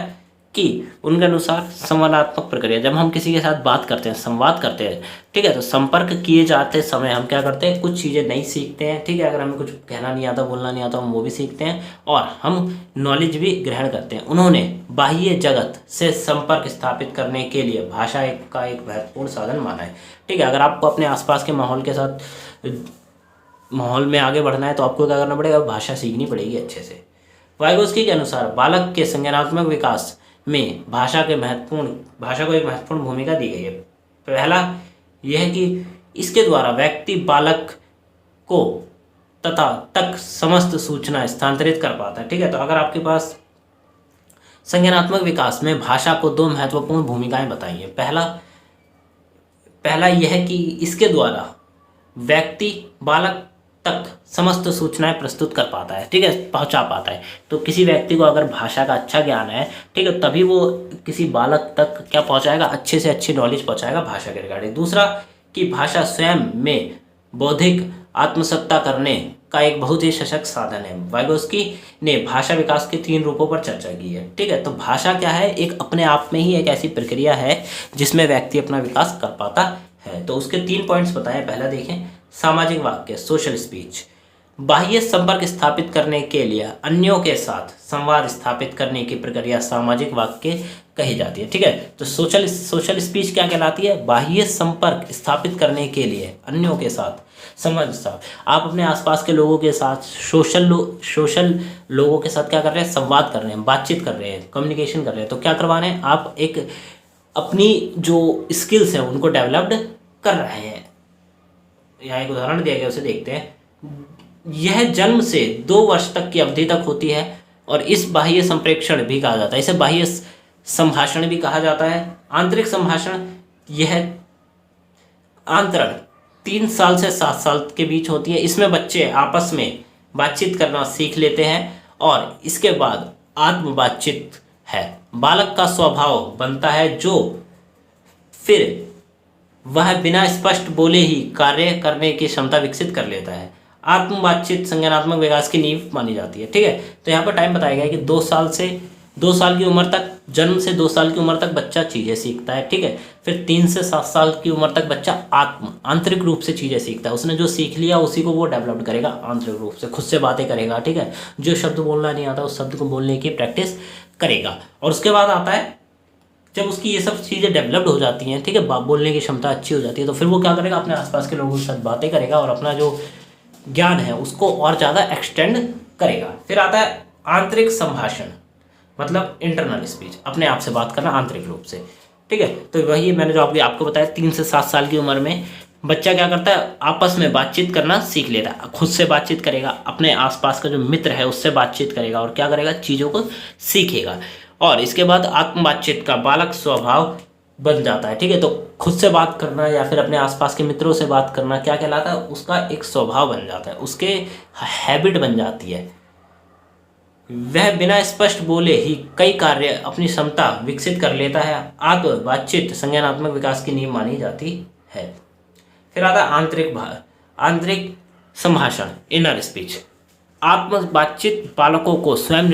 कि उनके अनुसार संवादात्मक प्रक्रिया, जब हम किसी के साथ बात करते हैं, संवाद करते हैं, ठीक है, तो संपर्क किए जाते समय हम क्या करते हैं, कुछ चीज़ें नई सीखते हैं। ठीक है, अगर हमें कुछ कहना नहीं आता, बोलना नहीं आता, हम वो भी सीखते हैं और हम नॉलेज भी ग्रहण करते हैं। उन्होंने बाह्य जगत से संपर्क स्थापित करने के लिए भाषा का एक महत्वपूर्ण साधन माना है। ठीक है, अगर आपको अपने आसपास के माहौल में आगे बढ़ना है तो आपको क्या करना पड़ेगा, भाषा सीखनी पड़ेगी अच्छे से। वाइगोस्की के अनुसार बालक के संज्ञानात्मक विकास में भाषा को एक महत्वपूर्ण भूमिका दी गई है। पहला यह कि इसके द्वारा व्यक्ति बालक को तक समस्त सूचना स्थानांतरित कर पाता है। ठीक है, तो अगर आपके पास संज्ञानात्मक विकास में भाषा को दो महत्वपूर्ण भूमिकाएं बताई है। पहला यह कि इसके द्वारा व्यक्ति बालक तक समस्त सूचनाएं प्रस्तुत कर पाता है। ठीक है, पहुंचा पाता है। तो किसी व्यक्ति को अगर भाषा का अच्छा ज्ञान है, ठीक है, तभी वो किसी बालक तक क्या पहुंचाएगा, अच्छे से अच्छी नॉलेज पहुंचाएगा भाषा के रिगार्डिंग। दूसरा कि भाषा स्वयं में बौद्धिक आत्मसत्ता करने का एक बहुत ही सशक्त साधन है। वाइगोस्की ने भाषा विकास के 3 रूपों पर चर्चा की है। ठीक है, तो भाषा क्या है, एक अपने आप में ही एक ऐसी प्रक्रिया है जिसमें व्यक्ति अपना विकास कर पाता है। तो उसके 3 पॉइंट्स बताएं। पहला देखें, सामाजिक वाक्य, सोशल स्पीच, बाह्य संपर्क स्थापित करने के लिए अन्यों के साथ संवाद स्थापित करने की प्रक्रिया सामाजिक वाक्य कही जाती है। ठीक है, तो सोशल स्पीच क्या कहलाती है, बाह्य संपर्क स्थापित करने के लिए अन्यों के साथ संवाद स्थापित। आप अपने आसपास के लोगों के साथ सोशल लोगों के साथ क्या कर रहे हैं, संवाद कर रहे हैं, बातचीत कर रहे हैं, कम्युनिकेशन कर रहे हैं। तो क्या करवा रहे हैं, आप एक अपनी जो स्किल्स हैं उनको डेवलप्ड कर रहे हैं। यहाँ एक उदाहरण दिया गया, उसे देखते हैं। यह जन्म से 2 वर्ष तक की अवधि तक होती है और इस बाह्य संप्रेक्षण भी कहा जाता है, इसे बाह्य संभाषण भी कहा जाता है। आंतरिक संभाषण, यह आंतरण 3 साल से 7 साल के बीच होती है। इसमें बच्चे आपस में बातचीत करना सीख लेते हैं और इसके बाद आत्म बातचीत है। बालक का स्वभाव बनता है जो फिर वह बिना स्पष्ट बोले ही कार्य करने की क्षमता विकसित कर लेता है। आत्म बातचीत संज्ञानात्मक विकास की नींव मानी जाती है। ठीक है, तो यहाँ पर टाइम बताया गया है कि 2 साल की उम्र तक, जन्म से 2 साल की उम्र तक बच्चा चीज़ें सीखता है। ठीक है, फिर 3 से 7 साल की उम्र तक बच्चा आंतरिक रूप से चीज़ें सीखता है। उसने जो सीख लिया उसी को वो डेवलप करेगा आंतरिक रूप से, खुद से बातें करेगा। ठीक है, जो शब्द बोलना नहीं आता उस शब्द को बोलने की प्रैक्टिस करेगा। और उसके बाद आता है जब उसकी ये सब चीज़ें डेवलप्ड हो जाती हैं, ठीक है, बोलने की क्षमता अच्छी हो जाती है, तो फिर वो क्या करेगा, अपने आसपास के लोगों के साथ बातें करेगा और अपना जो ज्ञान है उसको और ज़्यादा एक्सटेंड करेगा। फिर आता है आंतरिक संभाषण, मतलब इंटरनल स्पीच, अपने आप से बात करना आंतरिक रूप से। ठीक है, तो वही मैंने जो आपको बताया, 3 से 7 साल की उम्र में बच्चा क्या करता है, आपस में बातचीत करना सीख लेता है, खुद से बातचीत करेगा, अपने आसपास का जो मित्र है उससे बातचीत करेगा और क्या करेगा, चीज़ों को सीखेगा। और इसके बाद आत्म बातचीत का बालक स्वभाव बन जाता है। ठीक है, तो खुद से बात करना या फिर अपने आसपास के मित्रों से बात करना क्या कहलाता है, उसका एक स्वभाव बन जाता है, उसके हैबिट बन जाती है। वह बिना स्पष्ट बोले ही कई कार्य अपनी क्षमता विकसित कर लेता है। आत्म बातचीत संज्ञानात्मक विकास की नींव मानी जाती है। फिर आता है आंतरिक संभाषण, इनर स्पीच। आत्म बातचीत बालकों को स्वयं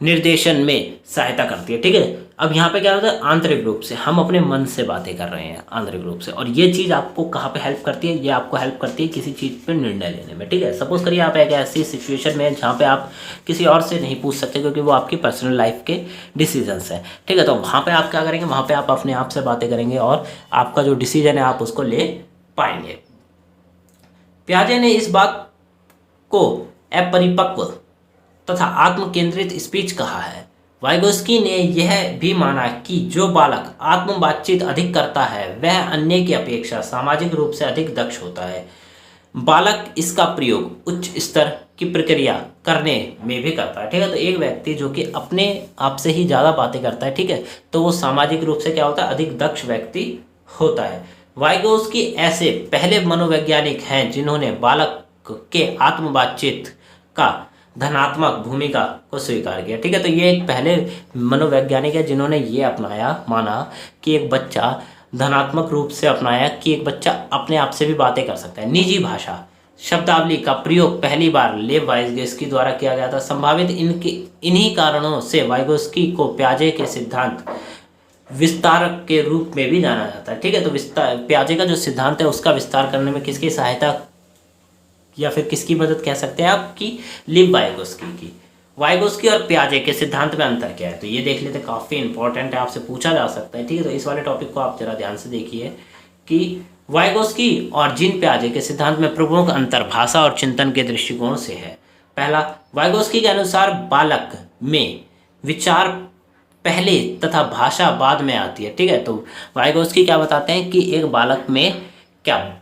निर्देशन में सहायता करती है। ठीक है, अब यहाँ पे क्या होता है, आंतरिक रूप से हम अपने मन से बातें कर रहे हैं आंतरिक रूप से, और ये चीज़ आपको कहाँ पे हेल्प करती है, ये आपको हेल्प करती है किसी चीज़ पे निर्णय लेने में। ठीक है, सपोज करिए आप एक ऐसी सिचुएशन में जहाँ पे आप किसी और से नहीं पूछ सकते क्योंकि वो आपकी पर्सनल लाइफ के डिसीजंस हैं। ठीक है, तो वहाँ पे आप क्या करेंगे, वहाँ पे आप अपने आप से बातें करेंगे और आपका जो डिसीजन है आप उसको ले पाएंगे। पियाजे ने इस बात को अपरिपक्व तथा आत्म केंद्रित स्पीच कहा है। वाइगोस्की ने यह भी माना कि जो बालक आत्म बातचीत अधिक करता है वह अन्य की अपेक्षा सामाजिक रूप से अधिक दक्ष होता है। बालक इसका प्रयोग उच्च स्तर की प्रक्रिया करने में भी करता है। ठीक है, तो एक व्यक्ति जो कि अपने आप से ही ज़्यादा बातें करता है, ठीक है, तो वो सामाजिक रूप से क्या होता है, अधिक दक्ष व्यक्ति होता है। वाइगोस्की ऐसे पहले मनोवैज्ञानिक हैं जिन्होंने बालक के आत्म बातचीत का धनात्मक भूमिका को स्वीकार किया। ठीक है, तो ये एक पहले मनोवैज्ञानिक है जिन्होंने ये अपनाया, माना कि एक बच्चा धनात्मक रूप से अपनाया कि एक बच्चा अपने आप से भी बातें कर सकता है। निजी भाषा शब्दावली का प्रयोग पहली बार लेव वाइगोस्की द्वारा किया गया था। संभावित इन्हीं कारणों से वाइगोस्की को प्याजे के सिद्धांत विस्तारक के रूप में भी जाना जाता है। ठीक है, तो प्याजे का जो सिद्धांत है उसका विस्तार करने में किसकी सहायता या फिर किसकी मदद कह सकते हैं आपकी, लिव वाइगोस्की की। वाइगोस्की और प्याजे के सिद्धांत में अंतर क्या है, तो ये देख लेते, काफ़ी इंपॉर्टेंट है, आपसे पूछा जा सकता है। ठीक है, तो इस वाले टॉपिक को आप जरा ध्यान से देखिए कि वाइगोस्की और जीन प्याजे के सिद्धांत में प्रमुख अंतर भाषा और चिंतन के दृष्टिकोण से है। पहला, वाइगोस्की के अनुसार बालक में विचार पहले तथा भाषा बाद में आती है। ठीक है, तो वाइगोस्की क्या बताते हैं कि एक बालक में क्या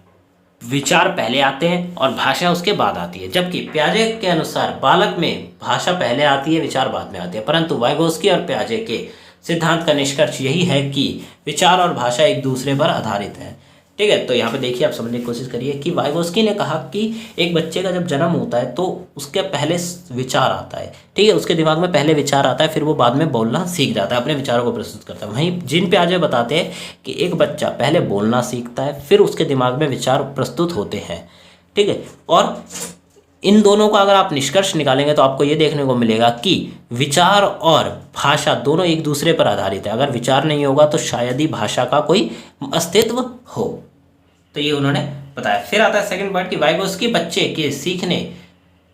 विचार पहले आते हैं और भाषा उसके बाद आती है, जबकि प्याजे के अनुसार बालक में भाषा पहले आती है, विचार बाद में आते हैं। परंतु वाइगोस्की और प्याजे के सिद्धांत का निष्कर्ष यही है कि विचार और भाषा एक दूसरे पर आधारित है। ठीक है, तो यहाँ पे देखिए, आप समझने की कोशिश करिए कि वाइगोस्की ने कहा कि एक बच्चे का जब जन्म होता है तो उसके पहले विचार आता है। ठीक है, उसके दिमाग में पहले विचार आता है, फिर वो बाद में बोलना सीख जाता है, अपने विचारों को प्रस्तुत करता है। वहीं जीन प्याजे बताते हैं कि एक बच्चा पहले बोलना सीखता है, फिर उसके दिमाग में विचार प्रस्तुत होते हैं। ठीक है, और इन दोनों का अगर आप निष्कर्ष निकालेंगे तो आपको ये देखने को मिलेगा कि विचार और भाषा दोनों एक दूसरे पर आधारित है। अगर विचार नहीं होगा तो शायद ही भाषा का कोई अस्तित्व हो। तो ये उन्होंने बताया। फिर आता है सेकंड पॉइंट कि वाइगोस्की बच्चे के सीखने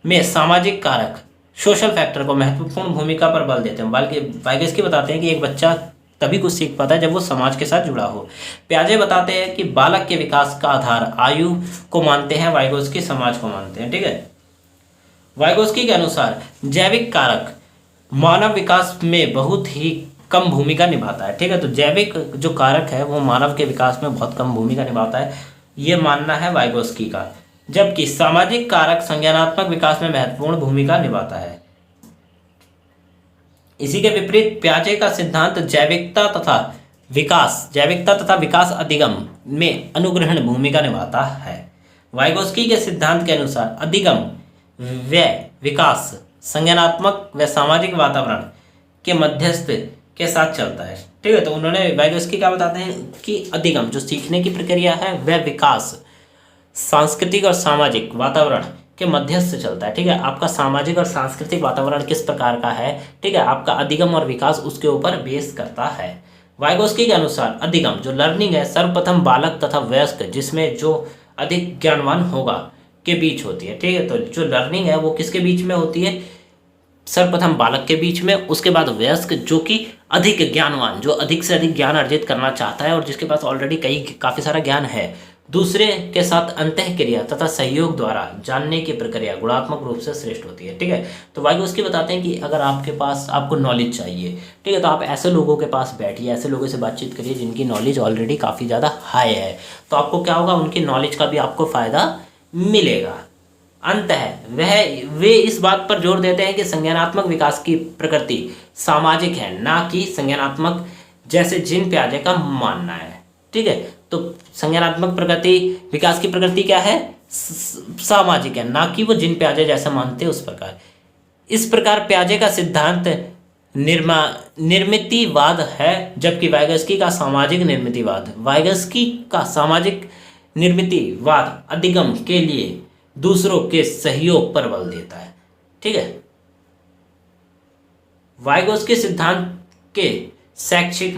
में सामाजिक कारक सोशल फैक्टर को महत्वपूर्ण भूमिका पर बल देते हैं। बल्कि वाइगोस्की बताते हैं कि एक बच्चा तभी कुछ सीख पाता है जब वो समाज के साथ जुड़ा हो। प्याजे बताते हैं कि बालक के विकास का आधार आयु को मानते हैं, वाइगोस्की समाज को मानते हैं। ठीक है, वाइगोस्की के अनुसार जैविक कारक मानव विकास में बहुत ही कम भूमिका निभाता है। ठीक है, तो जैविक जो कारक है वो मानव के विकास में बहुत कम भूमिका निभाता है, ये मानना है वाइगोस्की का। जबकि सामाजिक कारक संज्ञानात्मक विकास में महत्वपूर्ण भूमिका निभाता है। इसी के विपरीत प्याजे का सिद्धांत जैविकता तथा विकास अधिगम में अनुग्रहण भूमिका निभाता है। वाइगोस्की के सिद्धांत के अनुसार अधिगम व विकास संज्ञानात्मक व सामाजिक वातावरण के मध्यस्थ के साथ चलता है। ठीक है, तो उन्होंने वाइगोस्की क्या बताते हैं कि अधिगम जो सीखने की प्रक्रिया है वह विकास सांस्कृतिक और सामाजिक वातावरण के मध्यस्थ से चलता है। ठीक है, आपका सामाजिक और सांस्कृतिक वातावरण किस प्रकार का है, ठीक है, आपका अधिगम और विकास उसके ऊपर बेस करता है। वाइगोस्की के अनुसार अधिगम जो लर्निंग है सर्वप्रथम बालक तथा वयस्क जिसमें जो अधिक ज्ञानवान होगा के बीच होती है। ठीक है, तो जो लर्निंग है वो किसके बीच में होती है, सर्वप्रथम बालक के बीच में, उसके बाद वयस्क जो कि अधिक ज्ञानवान, जो अधिक से अधिक ज्ञान अर्जित करना चाहता है और जिसके पास ऑलरेडी काफ़ी सारा ज्ञान है, दूसरे के साथ अंतःक्रिया तथा सहयोग द्वारा जानने की प्रक्रिया गुणात्मक रूप से श्रेष्ठ होती है। ठीक है, तो वाइगोस्की बताते हैं कि अगर आपको नॉलेज चाहिए, ठीक है, तो आप ऐसे लोगों के पास बैठिए, ऐसे लोगों से बातचीत करिए जिनकी नॉलेज ऑलरेडी काफ़ी ज़्यादा हाई है, तो आपको क्या होगा, उनकी नॉलेज का भी आपको फ़ायदा मिलेगा। अंत है वे इस बात पर जोर देते हैं कि संज्ञानात्मक विकास की प्रकृति सामाजिक है, ना कि संज्ञानात्मक, जैसे जीन प्याजे का मानना है। ठीक है, तो संज्ञानात्मक प्रकृति विकास की प्रकृति क्या है, सामाजिक है, ना कि वो जीन प्याजे जैसा मानते हैं उस प्रकार। इस प्रकार प्याजे का सिद्धांत निर्मितिवाद है, जबकि वाइगोस्की का सामाजिक निर्मितिवाद। वाइगोस्की का सामाजिक निर्मितिवाद अधिगम के लिए दूसरों के सहयोग पर बल देता है। ठीक है, वाइगोस्की सिद्धांत के शैक्षिक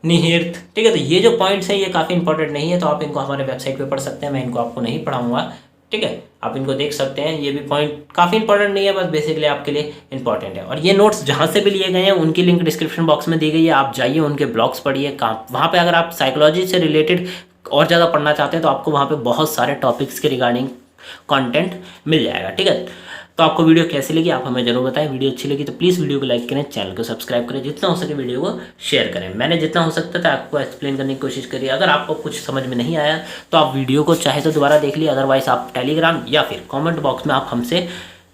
निहित। ठीक है, तो ये जो पॉइंट्स हैं ये काफ़ी इंपॉर्टेंट नहीं है, तो आप इनको हमारे वेबसाइट पे पढ़ सकते हैं, मैं इनको आपको नहीं पढ़ाऊंगा। ठीक है, आप इनको देख सकते हैं, ये भी पॉइंट काफ़ी इंपॉर्टेंट नहीं है, बस बेसिकली आपके लिए इंपॉर्टेंट है। और ये नोट्स जहाँ से भी लिए गए हैं उनकी लिंक डिस्क्रिप्शन बॉक्स में दी गई है, आप जाइए उनके ब्लॉग्स पढ़िए। वहाँ पर अगर आप साइकोलॉजी से रिलेटेड और ज़्यादा पढ़ना चाहते हैं तो आपको वहाँ पे बहुत सारे टॉपिक्स के रिगार्डिंग कंटेंट मिल जाएगा। ठीक है, तो आपको वीडियो कैसी लगी आप हमें जरूर बताएं। वीडियो अच्छी लगी तो प्लीज़ वीडियो को लाइक करें, चैनल को सब्सक्राइब करें, जितना हो सके वीडियो को शेयर करें। मैंने जितना हो सकता था आपको एक्सप्लेन करने की कोशिश करी। अगर आपको कुछ समझ में नहीं आया तो आप वीडियो को चाहे तो दोबारा देख लीजिए, अदरवाइज आप टेलीग्राम या फिर कॉमेंट बॉक्स में आप हमसे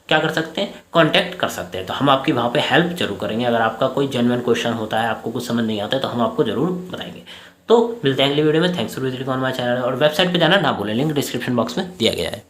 क्या कर सकते हैं, कांटेक्ट कर सकते हैं। तो हम आपकी वहाँ पे हेल्प जरूर करेंगे। अगर आपका कोई जेन्युइन क्वेश्चन होता है, आपको कुछ समझ नहीं आता है, तो हम आपको जरूर बताएंगे। तो मिलते हैं अगली वीडियो में। Thanks for visiting on my channel. और वेबसाइट पे जाना ना भूलें, लिंक डिस्क्रिप्शन बॉक्स में दिया गया है।